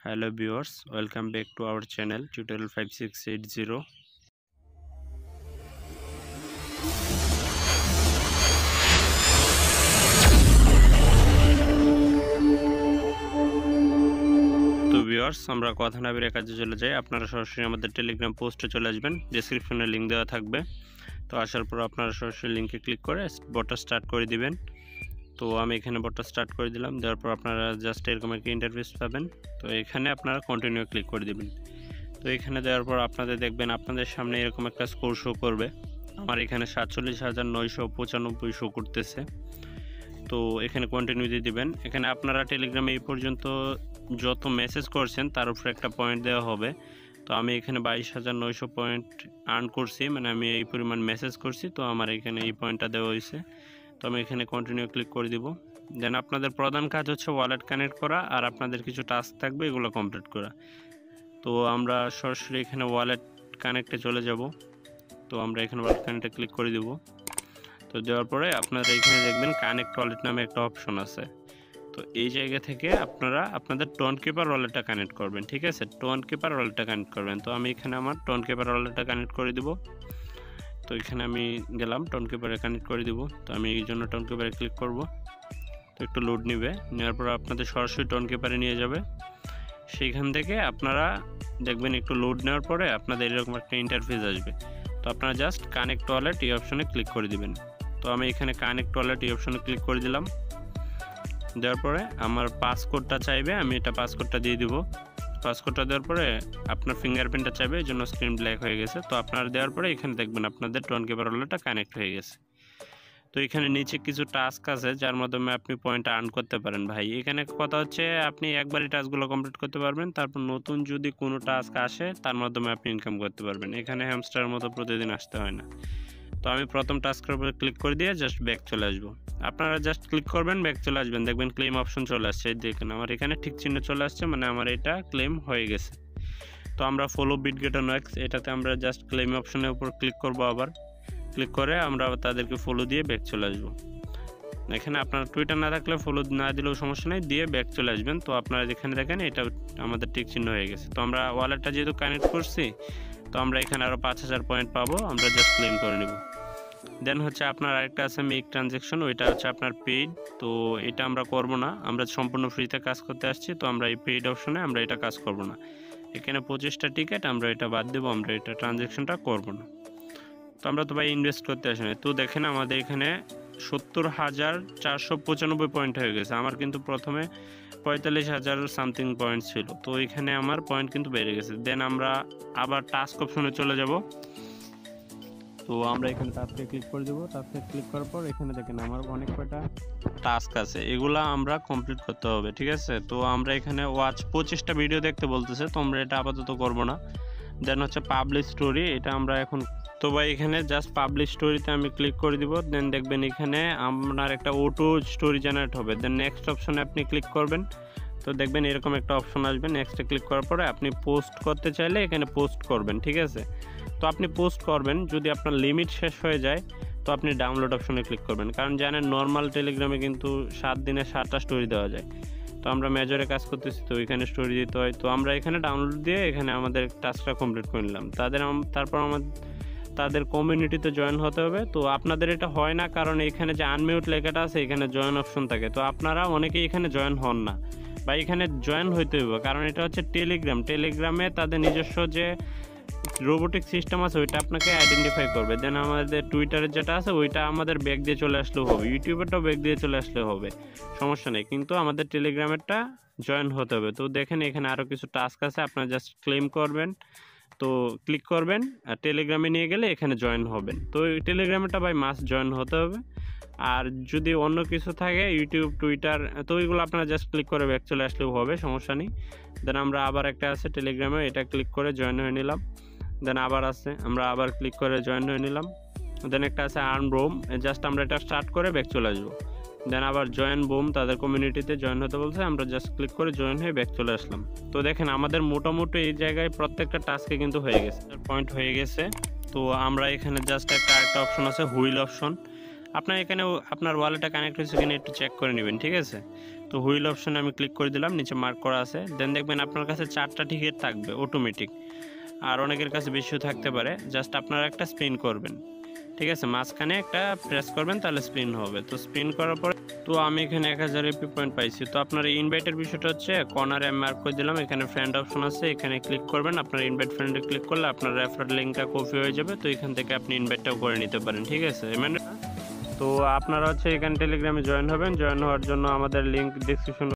Hello viewers, welcome back to our channel tutorial 5680. তো viewers আমরা কথা না বেরিয়ে কাজে চলে যাই। আপনারা সরাসরি আমাদের টেলিগ্রাম পোস্টে চলে আসবেন, ডেসক্রিপশনে লিংক দেওয়া থাকবে। তো আসার পর আপনারা সরাসরি লিংকে ক্লিক করে বটটা স্টার্ট করে দিবেন। তো আমি এখানে বটটা স্টার্ট করে দিলাম, দেওয়ার পর আপনারা জাস্ট এরকম একটা ইন্টারফেস পাবেন। তো এখানে আপনারা কন্টিনিউ ক্লিক করে দিবেন। তো এখানে দেওয়ার পর আপনাদের দেখবেন আপনাদের সামনে এরকম একটা স্কোর শো করবে। আমার এখানে 47,995 শো করতেছে। তো এখানে কন্টিনিউ দিয়ে দিবেন। এখানে আপনারা টেলিগ্রামে এই পর্যন্ত যত মেসেজ করছেন তার উপরে একটা পয়েন্ট দেওয়া হবে। তো আমি এখানে 22,900 পয়েন্ট আর্ন করছি, মানে আমি এই পরিমাণ মেসেজ করছি, তো আমার এখানে এই পয়েন্টটা দেওয়া হয়েছে। তো আমি এখানে কন্টিনিউ ক্লিক করে দিব। দেন আপনাদের প্রধান কাজ হচ্ছে ওয়ালেট কানেক্ট করা, আর আপনাদের কিছু টাস্ক থাকবে এগুলো কমপ্লিট করা। তো আমরা সরাসরি এখানে ওয়ালেট কানেক্টে চলে যাব। তো আমরা এখানে ওয়ালেট কানেক্টে ক্লিক করে দিব। তো দেওয়ার পরে আপনারা এখানে দেখবেন কানেক্ট ওয়ালেট নামে একটা অপশন আছে। তো এই জায়গা থেকে আপনারা আপনাদের টোন কিপার ওয়ালেটটা কানেক্ট করবেন, ঠিক আছে? টোন কিপার ওয়ালেটটা কানেক্ট করবেন। তো আমি এখানে আমার টোন কিপার ওয়ালেটটা কানেক্ট করে দিব। তো এখানে আমি গেলাম, টোন কিপারে কানেক্ট করে দিব। তো আমি এই জন্য টোন কিপারে ক্লিক করব। তো একটু লোড নেবে, নেওয়ার পর আপনাদের সরাসরি টোন কিপারে নিয়ে যাবে। সেইখান থেকে আপনারা দেখবেন একটু লোড নেওয়ার পরে আপনাদের এরকম একটা ইন্টারফেস আসবে। তো আপনারা জাস্ট কানেক্ট ওয়ালেট এই অপশনে ক্লিক করে দিবেন। তো আমি এখানে কানেক্ট ওয়ালেট এই অপশনে ক্লিক করে দিলাম। দেওয়ার পরে আমার পাসকোডটা চাইবে, আমি এটা পাসকোডটা দিয়ে দিব। পাসকোডটা দেওয়ার পরে আপনার ফিঙ্গারপ্রিন্টটা চাইবে, এই জন্য স্ক্রিন ব্ল্যাক হয়ে গেছে। তো আপনারা দেওয়ার পরে এখানে দেখবেন আপনাদের টোন কিপার ওয়ালেটটা কানেক্ট হয়ে গেছে। তো এখানে নিচে কিছু টাস্ক আছে যার মাধ্যমে আপনি পয়েন্ট আর্ন করতে পারেন। ভাই এখানে কথা হচ্ছে আপনি একবারই টাস্কগুলো কমপ্লিট করতে পারবেন, তারপর নতুন যদি কোনো টাস্ক আসে তার মাধ্যমে আপনি ইনকাম করতে পারবেন। এখানে হ্যামস্টারের মতো প্রতিদিন আসতে হয় না। তো আমি প্রথম টাস্কের উপরে ক্লিক করে দিয়ে জাস্ট ব্যাক চলে আসবো। আপনারা জাস্ট ক্লিক করবেন, ব্যাক চলে আসবেন, দেখবেন ক্লেম অপশন চলে আসছে। দেখেন আমার এখানে ঠিক চিহ্ন চলে আসছে, মানে আমার এটা ক্লেম হয়ে গেছে। তো আমরা ফলো বিটগেটর নেক্সট এটাতে আমরা জাস্ট ক্লেম অপশনের উপর ক্লিক করব। আবার ক্লিক করে আমরা তাদেরকে ফলো দিয়ে ব্যাক চলে আসবো। এখানে আপনার টুইটার না থাকলে ফলো না দিলেও সমস্যা নেই, দিয়ে ব্যাক চলে আসবেন। তো আপনারা যেখানে দেখেন এটা আমাদের টিক চিহ্ন হয়ে গেছে। তো আমরা ওয়ালেটটা যেহেতু কানেক্ট করছি, তো আমরা এখানে আরও 5,000 পয়েন্ট পাবো, আমরা জাস্ট ক্লেম করে নেব। দেন হচ্ছে আপনার আরেকটা আছে মেক ট্রানজ্যাকশন, ওইটা হচ্ছে আপনার পেইড। তো এটা আমরা করব না, আমরা সম্পূর্ণ ফ্রিতে কাজ করতে আসছি। তো আমরা এই পেইড অপশনে আমরা এটা কাজ করব না। এখানে 25টা টিকিট আমরা এটা বাদ দেবো, আমরা এটা ট্রানজ্যাকশনটা করব না। তো আমরা তো ভাই ইনভেস্ট করতে আসি না। তো দেখেন আমাদের এখানে 70,495 পয়েন্ট হয়ে গেছে। আমার কিন্তু প্রথমে 45,000 সামথিং পয়েন্ট ছিল। তো এখানে আমার পয়েন্ট কিন্তু বেড়ে গেছে। দেন আমরা আবার টাস্ক অপশনে চলে যাব। তো আমরা এখানে টাস্কে ক্লিক করে দেবো। টাস্কে ক্লিক করার পর এখানে দেখেন আমার অনেক কয়টা টাস্ক আছে, এগুলা আমরা কমপ্লিট করতে হবে, ঠিক আছে? তো আমরা এখানে ওয়াচ 25টা ভিডিও দেখতে বলতেছে, তো আমরা এটা আপাতত করব না। দেন হচ্ছে পাবলিশ স্টোরি, এটা আমরা এখন তো ভাই এখানে জাস্ট পাবলিশ স্টোরিতে আমি ক্লিক করে দিব। দেন দেখবেন এখানে আপনার একটা অটো স্টোরি জেনারেট হবে। দেন নেক্সট অপশনে আপনি ক্লিক করবেন। তো দেখবেন এরকম একটা অপশন আসবে। নেক্সটে ক্লিক করার পরে আপনি পোস্ট করতে চাইলে এখানে পোস্ট করবেন, ঠিক আছে? তো আপনি পোস্ট করবেন, যদি আপনার লিমিট শেষ হয়ে যায় তো আপনি ডাউনলোড অপশনে ক্লিক করবেন। কারণ জানেন নর্মাল টেলিগ্রামে কিন্তু 7 দিনে 7টা স্টোরি দেওয়া যায়। তো আমরা মেজরে কাজ করতেছি, তো এখানে স্টোরি দিতে হয়। তো আমরা এখানে ডাউনলোড দিয়ে এখানে আমাদের টাস্কটা কমপ্লিট করে নিলাম। তারপর তাদের কমিউনিটিতে জয়েন হতে হবে। তো আপনাদের এটা হয় না, কারণ এখানে যে আনমিউট লেখাটা আছে এখানে জয়েন অপশন থাকে। তো আপনারা অনেকেই এখানে জয়েন হন না, বা এখানে জয়েন হইতে হবে, কারণ এটা হচ্ছে টেলিগ্রামে তাদের নিজস্ব যে রোবোটিক সিস্টেম আছে ওইটা আপনাকে আইডেন্টিফাই করবে। দেন আমাদের টুইটারের যেটা আছে ওইটা আমাদের ব্যাক দিয়ে চলে আসলেও হবে, ইউটিউবেরটাও ব্যাক দিয়ে চলে আসলেও হবে, সমস্যা নেই। কিন্তু আমাদের টেলিগ্রামেরটা জয়েন হতে হবে। তো দেখেন এখানে আরও কিছু টাস্ক আছে, আপনারা জাস্ট ক্লেম করবেন। তো ক্লিক করবেন, আর টেলিগ্রামে নিয়ে গেলে এখানে জয়েন হবেন। তো টেলিগ্রামেটা ভাই মাস্ট জয়েন হতে হবে। আর যদি অন্য কিছু থাকে ইউটিউব, টুইটার, তো ওইগুলো আপনারা জাস্ট ক্লিক করে ব্যাক চলে আসলেও হবে, সমস্যা নেই। দেন আমরা আবার একটা আছে টেলিগ্রামে, এটা ক্লিক করে জয়েন হয়ে নিলাম। দেন আবার আছে, আমরা আবার ক্লিক করে জয়েন হয়ে নিলাম। দেন একটা আছে আর্ন বুম, জাস্ট আমরা এটা স্টার্ট করে ব্যাক চলে আসবো। দেন আবার জয়েন বুম, তাদের কমিউনিটিতে জয়েন হতে বলছে, আমরা জাস্ট ক্লিক করে জয়েন হয়ে ব্যাক চলে আসলাম। তো দেখেন আমাদের মোটামুটি এই জায়গায় প্রত্যেকটা টাস্কে কিন্তু হয়ে গেছে, পয়েন্ট হয়ে গেছে। তো আমরা এখানে জাস্ট একটা অপশন আছে হুইল অপশন, আপনার এখানে আপনার ওয়ালেটটা কানেক্ট হয়েছে কিনা একটু চেক করে নেবেন, ঠিক আছে। তো হুইল অপশনে আমি ক্লিক করে দিলাম, নিচে মার্ক করা আছে। দেন দেখবেন আপনার কাছে 4টা টিকিট থাকবে অটোমেটিক, আর অনেকের কাছে বেশিও থাকতে পারে। জাস্ট আপনারা একটা স্পিন করবেন, ঠিক আছে, মাঝখানে একটা প্রেস করবেন, তাহলে স্পিন হবে। তো স্পিন করার পরে তো আমি এখানে 1000 এপি পয়েন্ট পাইছি। তো আপনার ইনভাইটের বিষয়টা হচ্ছে কর্নারে আমি মার্ক করে দিলাম, এখানে ফ্রেন্ড অপশন আছে, এখানে ক্লিক করবেন। আপনার ইনভাইট ফ্রেন্ডে ক্লিক করলে আপনার রেফারেল লিঙ্কটা কপি হয়ে যাবে। তো এখান থেকে আপনি ইনভাইটটাও করে নিতে পারেন, ঠিক আছে। তো আপনারা হচ্ছে এখানে টেলিগ্রামে জয়েন হবেন। জয়েন হওয়ার জন্য আমাদের লিঙ্ক ডেসক্রিপশন